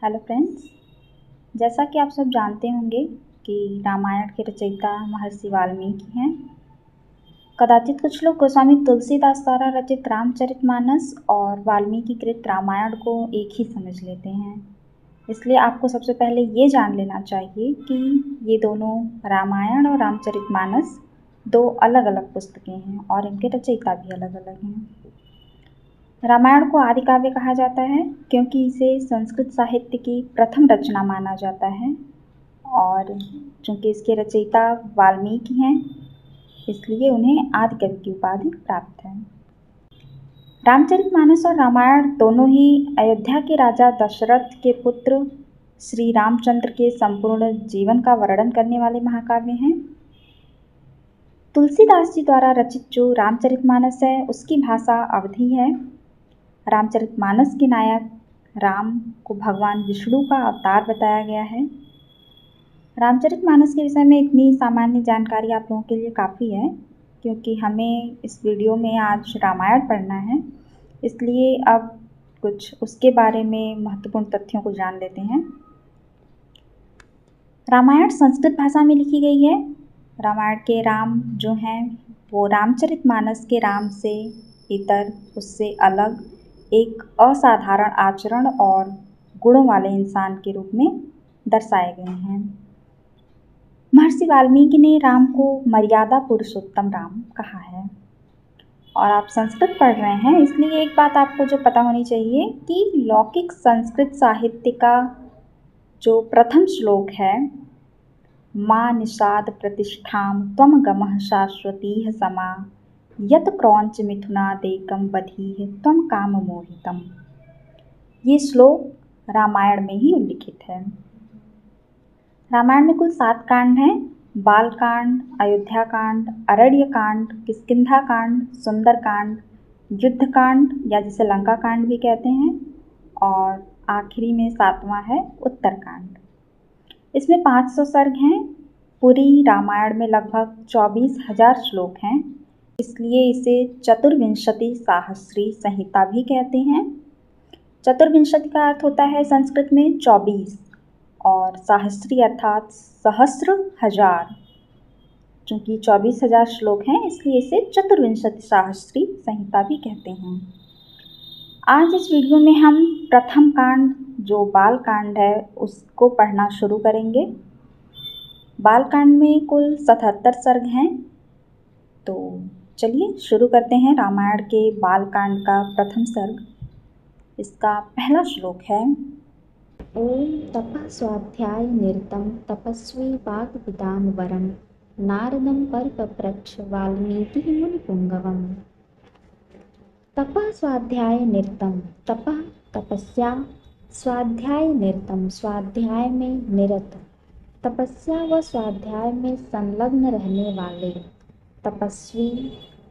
Hello friends, जैसा कि आप सब जानते होंगे कि रामायण के रचयिता महर्षि वाल्मीकि हैं। कदाचित कुछ लोग गोस्वामी तुलसीदास द्वारा रचित रामचरितमानस और वाल्मीकि कृत रामायण को एक ही समझ लेते हैं। इसलिए आपको सबसे पहले ये जान लेना चाहिए कि ये दोनों रामायण और रामचरितमानस दो अलग अलग पुस्तकें हैं और इनके रचयिता भी अलग अलग हैं। रामायण को आदि काव्य कहा जाता है क्योंकि इसे संस्कृत साहित्य की प्रथम रचना माना जाता है और चूँकि इसके रचयिता वाल्मीकि हैं इसलिए उन्हें आदि कवि की उपाधि प्राप्त है। रामचरितमानस और रामायण दोनों ही अयोध्या के राजा दशरथ के पुत्र श्री रामचंद्र के संपूर्ण जीवन का वर्णन करने वाले महाकाव्य हैं। तुलसीदास जी द्वारा रचित जो रामचरितमानस है उसकी भाषा अवधी है। रामचरितमानस के नायक राम को भगवान विष्णु का अवतार बताया गया है। रामचरितमानस के विषय में इतनी सामान्य जानकारी आप लोगों के लिए काफ़ी है क्योंकि हमें इस वीडियो में आज रामायण पढ़ना है, इसलिए अब कुछ उसके बारे में महत्वपूर्ण तथ्यों को जान लेते हैं। रामायण संस्कृत भाषा में लिखी गई है। रामायण के राम जो हैं वो रामचरितमानस के राम से इतर, उससे अलग एक असाधारण आचरण और गुणों वाले इंसान के रूप में दर्शाए गए हैं। महर्षि वाल्मीकि ने राम को मर्यादा पुरुषोत्तम राम कहा है। और आप संस्कृत पढ़ रहे हैं इसलिए एक बात आपको जो पता होनी चाहिए कि लौकिक संस्कृत साहित्य का जो प्रथम श्लोक है, माँ निषाद प्रतिष्ठाम त्वम गमः शाश्वतीः समा यत क्रौंच मिथुनादेकं बधीः त्वं काम मोहितम, ये श्लोक रामायण में ही उल्लिखित है। रामायण में कुल 7 कांड हैं। बालकांड, अयोध्या कांड, अरण्य कांड, किष्किंधा कांड, सुंदर कांड, युद्ध कांड या जिसे लंका कांड भी कहते हैं, और आखिरी में 7वां है उत्तरकांड। इसमें 500 सर्ग हैं। पूरी रामायण में लगभग 24,000 श्लोक हैं, इसलिए इसे चतुर्विंशति साहस्री संहिता भी कहते हैं। चतुर्विंशति का अर्थ होता है संस्कृत में 24 और साहस्री अर्थात सहस्र हजार। चूँकि 24,000 श्लोक हैं इसलिए इसे चतुर्विंशति साहस्री संहिता भी कहते हैं। आज इस वीडियो में हम प्रथम कांड जो बाल कांड है उसको पढ़ना शुरू करेंगे। बाल कांड में कुल 77 सर्ग हैं। तो चलिए शुरू करते हैं रामायण के बाल कांड का प्रथम सर्ग। इसका पहला श्लोक है, ओम तपः स्वाध्याय निरतं तपस्वी वाग्विदां वरं नारदं परपप्रच्छ वाल्मीकिः मुनिपुङ्गवम्। तपः स्वाध्याय निरतं, तपः तपस्या, स्वाध्याय निरतं स्वाध्याय में निरत, तपस्या व स्वाध्याय में संलग्न रहने वाले, तपस्वी,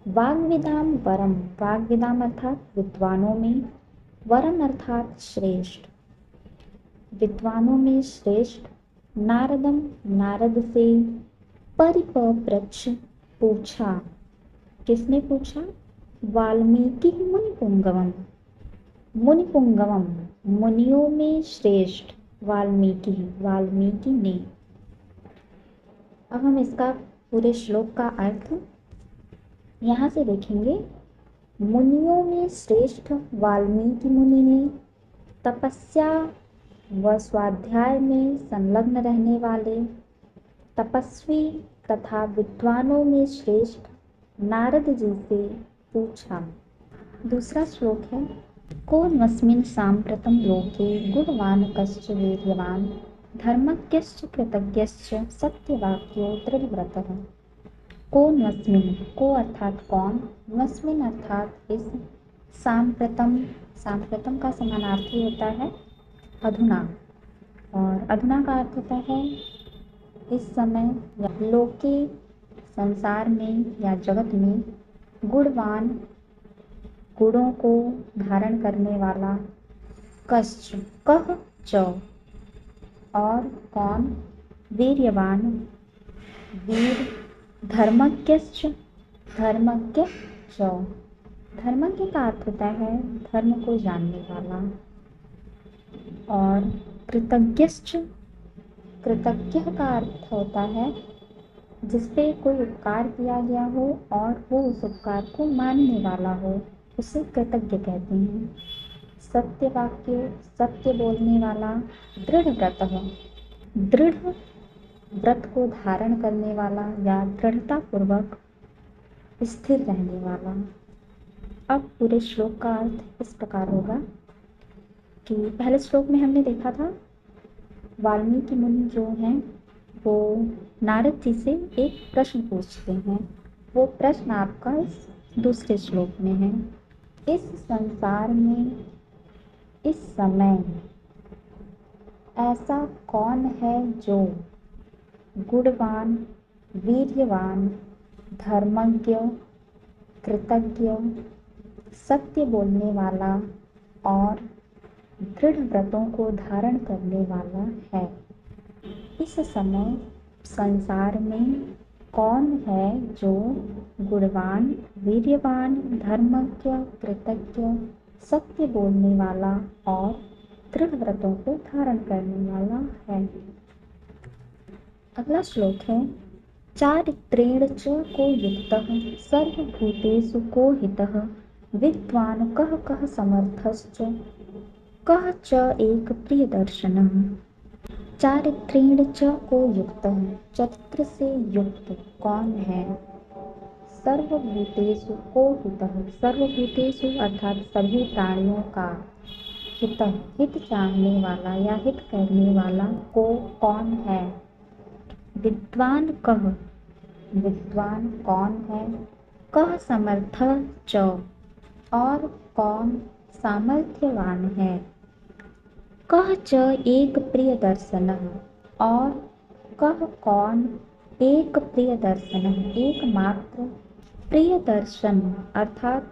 वाग्विदां वरम, वाग्विदाम अर्थात विद्वानों में, वरम अर्थात श्रेष्ठ, विद्वानों में श्रेष्ठ, नारदम नारद से, परिपप्रच्छ पूछा, किसने पूछा? वाल्मीकि मुनिपुंगवम, मुनिपुंगवम मुनियों में श्रेष्ठ, वाल्मीकि वाल्मीकि ने। अब हम इसका पूरे श्लोक का अर्थ यहाँ से देखेंगे। मुनियों में श्रेष्ठ वाल्मीकि मुनि ने, तपस्या व स्वाध्याय में संलग्न रहने वाले, तपस्वी तथा विद्वानों में श्रेष्ठ नारद जी से पूछा। दूसरा श्लोक है, को नस्मिन् साम्प्रतं लोके गुणवान् कश्च वीर्यवान् धर्मज्ञश्च कृतज्ञश्च सत्यवाक्यो दृढव्रतः। को नस्मिन्, को अर्थात कौन, नस्मिन् अर्थात इस, साम्प्रतम, साम्प्रतम का समानार्थी होता है अधुना, और अधुना का अर्थ होता है इस समय या लोके संसार में या जगत में, गुणवान गुणों को धारण करने वाला, कश्च कह च और कौन, वीर्यवान वीर, धर्मज्ञश्च धर्मज्ञ च, धर्मज्ञ का अर्थ होता है धर्म को जानने वाला। और कृतज्ञश्च, कृतज्ञ का अर्थ होता है जिस पे कोई उपकार किया गया हो और वो उस उपकार को मानने वाला हो, उसे कृतज्ञ कहते हैं। सत्य वाक्य, सत्य बोलने वाला। दृढ़ व्रत, दृढ़ व्रत को धारण करने वाला या दृढ़ता पूर्वक स्थिर रहने वाला। अब पूरे श्लोक का अर्थ इस प्रकार होगा कि पहले श्लोक में हमने देखा था वाल्मीकि मुनि जो हैं वो नारद जी से एक प्रश्न पूछते हैं। वो प्रश्न आपका इस दूसरे श्लोक में है। इस संसार में इस समय ऐसा कौन है जो गुणवान, वीर्यवान, धर्मज्ञ, कृतज्ञ, सत्य बोलने वाला और दृढ़ व्रतों को धारण करने वाला है। इस समय संसार में कौन है जो गुणवान, वीर्यवान, धर्मज्ञ, कृतज्ञ, सत्य बोलने वाला और दृढ़ व्रतों को धारण करने वाला है। अगला श्लोक है चारित्रेण च को युक्तः सर्वभूतेषु को हितः विद्वान् कः कः समर्थश्च कः च एक प्रियदर्शनः। चारित्रेण च को युक्तः, चरित्र से युक्त कौन है। सर्वभूतेषु को हितः, सर्वभूतेषु अर्थात सभी प्राणियों का हितः, हित चाहने वाला या हित करने वाला को कौन है। विद्वान कह, विद्वान कौन है। कह समर्थ च, और कौन सामर्थ्यवान है। कह च एक प्रिय दर्शन, और कह कौन एक प्रिय दर्शन, एकमात्र प्रिय दर्शन अर्थात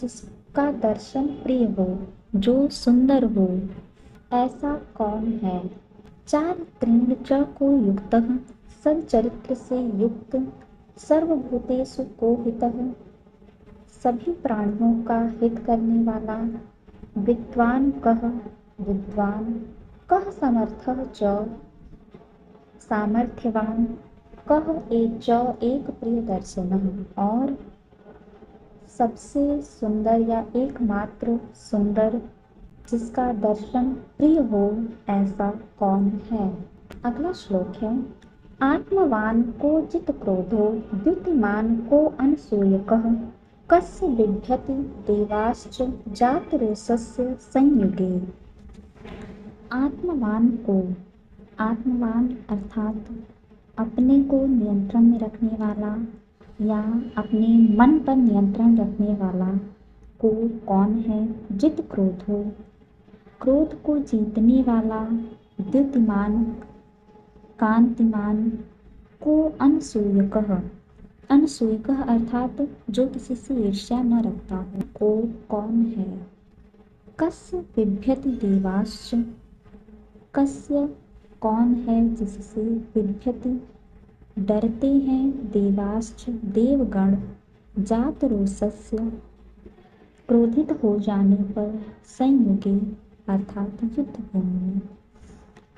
जिसका दर्शन प्रिय हो, जो सुंदर हो, ऐसा कौन है। चारित्रेण च को युक्तः, सच्चरित्र से युक्त, सर्वभूतेषु को हितः, सभी प्राणियों का हित करने वाला। विद्वान कह, विद्वान। कह समर्थः च, सामर्थ्यवान। कह एक प्रिय दर्शनः, और सबसे सुंदर या एकमात्र सुंदर, जिसका दर्शन प्रिय हो, ऐसा कौन है। अगला श्लोक है आत्मवान को जित क्रोधो द्युतिमान को अनसूयकः कस्य बिभ्यति देवाश्च जातरोषस्य संयुगे। आत्मवान को, आत्मवान अर्थात अपने को नियंत्रण में रखने वाला या अपने मन पर नियंत्रण रखने वाला को कौन है। जित क्रोध हो, क्रोध को जीतने वाला। द्युतिमान, कांतिमान को अनसूयकः, अनसूयकः अर्थात जो किसी से ईर्ष्या न रखता हो, को कौन है। कस्य बिभ्यति देवाश्च, कस्य कौन है जिससे बिभ्यति डरते हैं देवाश्च देवगण, जातरोषस्य क्रोधित हो जाने पर, संयुगे अर्थात युद्ध भूमि में।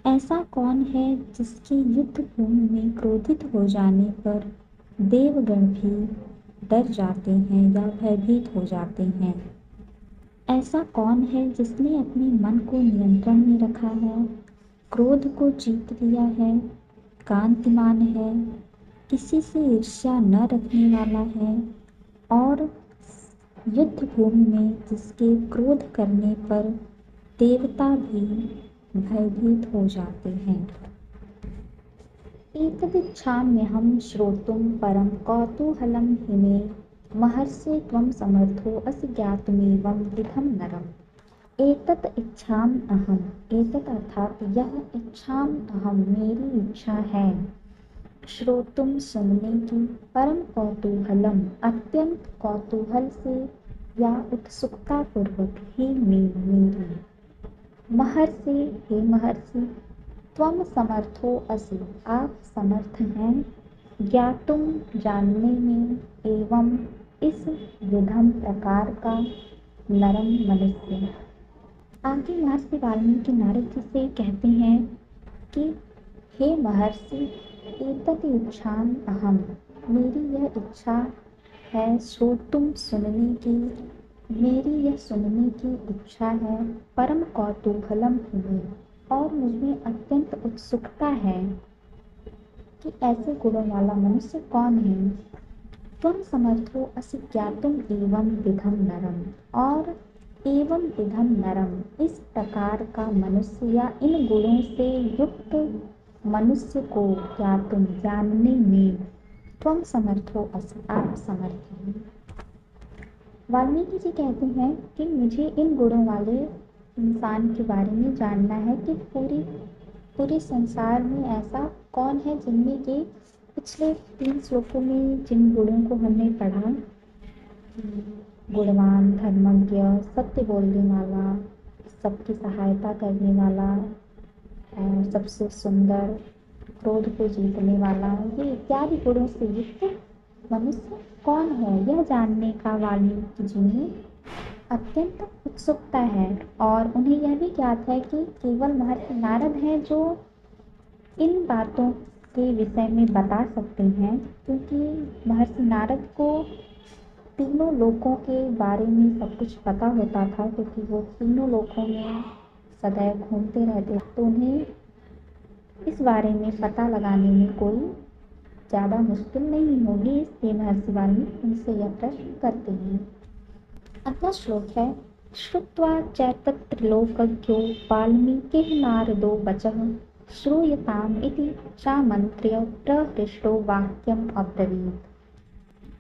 ऐसा कौन है जिसके युद्ध भूमि में क्रोधित हो जाने पर देवगण भी डर जाते हैं या भयभीत हो जाते हैं। ऐसा कौन है जिसने अपने मन को नियंत्रण में रखा है, क्रोध को जीत लिया है, कांतिमान है, किसी से ईर्ष्या न रखने वाला है, और युद्ध भूमि में जिसके क्रोध करने पर देवता भी भयभीत हो जाते हैं। एतदिच्छाम्यहं श्रोतुं परं कौतूहलं हि मे महर्षे त्वं समर्थो असि ज्ञातुमेवं विधं नरम्। एतत् इच्छाम अहम, एतत् अर्थात यह इच्छाम अहम मेरी इच्छा है। श्रोतुम सुनने की, परम कौतूहलम अत्यंत कौतूहल से या उत्सुकता पूर्वक ही मेरी। महर्षि, हे महर्षि, त्वम समर्थो असि, आप समर्थ हैं, ज्ञातुम जानने में, एवं इस विधम प्रकार का, नरम मनुष्य। आगे महर्षि वाल्मीकि नारद जी से कहते हैं कि हे महर्षि, एतत् इच्छाम अहम, मेरी यह इच्छा है श्रोतुम सुनने की, मेरी यह सुनने की इच्छा है। परम कौतूहलम में, और मुझमें अत्यंत उत्सुकता है कि ऐसे गुणों वाला मनुष्य कौन है। त्वं समर्थो असि ज्ञातुम एवं विधम नरम, और एवं विधम नरम, इस प्रकार का मनुष्य या इन गुणों से युक्त मनुष्य को ज्ञातुम जानने में त्वं समर्थो असि, आप समर्थ हैं। वाल्मीकि जी कहते हैं कि मुझे इन गुणों वाले इंसान के बारे में जानना है कि पूरे संसार में ऐसा कौन है जिनमें ये पिछले 3 श्लोकों में जिन गुणों को हमने पढ़ा, गुणवान, धर्मज्ञ, सत्य बोलने वाला, सबकी सहायता करने वाला, और सबसे सुंदर, क्रोध को जीतने वाला, ये इत्यादि गुणों से युक्त मनुष्य कौन है, यह जानने का वाल्मीकि जी में अत्यंत उत्सुकता है। और उन्हें यह भी ज्ञात है कि केवल महर्षि नारद हैं जो इन बातों के विषय में बता सकते हैं, क्योंकि महर्षि नारद को तीनों लोकों के बारे में सब कुछ पता होता था, क्योंकि वो तीनों लोकों में सदैव घूमते रहते, तो उन्हें इस बारे में पता लगाने में कोई ज़्यादा मुश्किल नहीं होगी। इसलिए महर्षि वाल्मीकि उनसे यह प्रश्न करते हैं। अगला श्लोक है, श्रुत्वा चैतत्रलोकज्ञो वाल्मीकिः नारदो वचः श्रूयताम् इति चामन्त्र्य प्रहृष्टो वाक्यम् अब्रवीत्।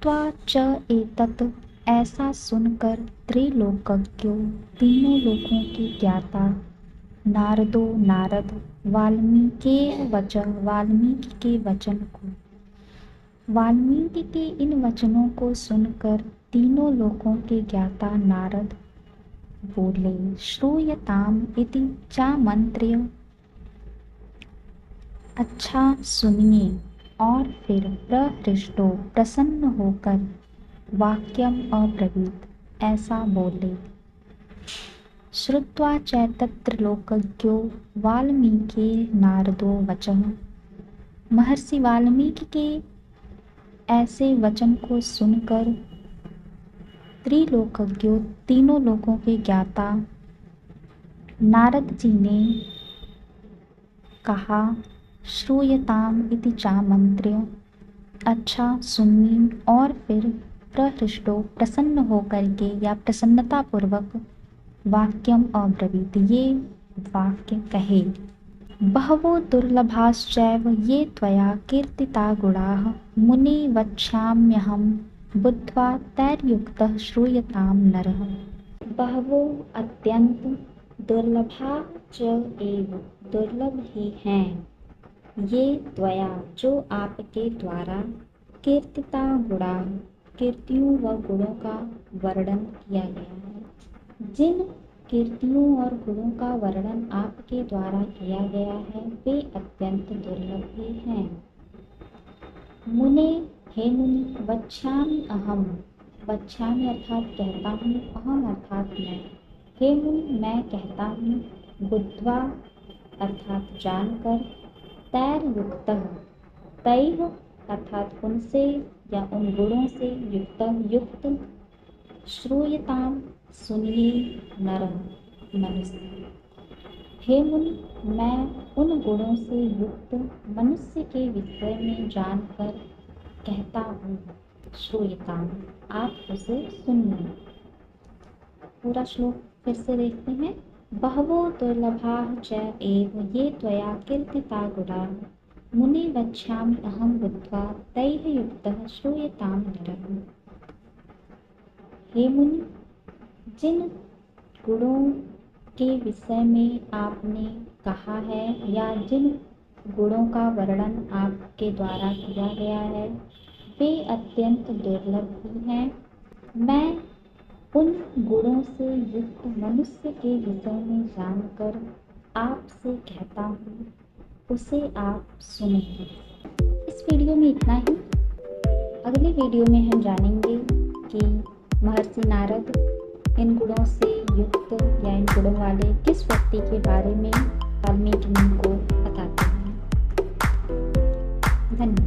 त्वा च एतत्, ऐसा सुनकर त्रिलोकज्ञो, तीनों लोकों के ज्ञाता, नारदो नारद, वाल्मीकि के वचन को, वाल्मीकि के इन वचनों को सुनकर तीनों लोकों के ज्ञाता नारद बोले, श्रूयताम इति चामन्त्र्य, अच्छा सुनिए, और फिर प्रहृष्टो, प्रसन्न होकर, वाक्यम अब्रवीत, ऐसा बोले। श्रुत्वा चैतत्रलोकज्ञो वाल्मीकि नारदो वचः, महर्षि वाल्मीकि के ऐसे वचन को सुनकर त्रिलोकज्ञो, तीनों लोकों के ज्ञाता नारद जी ने कहा, श्रूयताम इति चामन्त्र्य, अच्छा सुनिए, और फिर प्रहृष्टो, प्रसन्न होकर के या प्रसन्नतापूर्वक, वाक्यम अब्रवीत, ये वाक्य कहे। बहवो दुर्लभाश्चैव ये त्वया कीर्तिता गुणाः, मुने वक्ष्याम्यहं बुद्ध्वा तैर्युक्तः श्रूयतां नरः। बहवो, अत्यंत, दुर्लभा च एव, दुर्लभ ही हैं, ये त्वया, जो आपके द्वारा, कीर्तिता गुणा, कीर्तियों व गुणों का वर्णन किया गया है। जिन कीर्तियों और गुणों का वर्णन आपके द्वारा किया गया है वे अत्यंत दुर्लभ ही हैं। मुने, हे मुनि, वक्ष्यामि अहम, वक्ष्यामि अर्थात कहता हूँ, अहम अर्थात मैं, हे मुनि मैं कहता हूँ, बुद्ध्वा अर्थात जानकर, तैर्युक्तः, तैः अर्थात उनसे या उन गुणों से, युक्त, श्रूयताम सुनिए, नरः मनुष्य। हे मुनि, मैं उन गुणों से युक्त मनुष्य के विषय में जानकर कहता हूँ, श्रूयताम, आप उसे सुनिए। पूरा श्लोक फिर से देखते हैं। बहवो दुर्लभाः च एव ये त्वया कीर्तिता गुणाः, मुने वक्ष्यामि अहं बुद्ध्वा तैः युक्तः श्रूयतां नरः। हे मुनि, जिन गुणों के विषय में आपने कहा है या जिन गुणों का वर्णन आपके द्वारा किया गया है वे अत्यंत दुर्लभ ही हैं। मैं उन गुणों से युक्त मनुष्य के विषय में जानकर आपसे कहता हूँ, उसे आप सुनिए। इस वीडियो में इतना ही। अगले वीडियो में हम जानेंगे कि महर्षि नारद इन गुणों से युक्त या इन गुणों वाले किस व्यक्ति के बारे में वाल्मीकि हमको बताते हैं। धन्यवाद।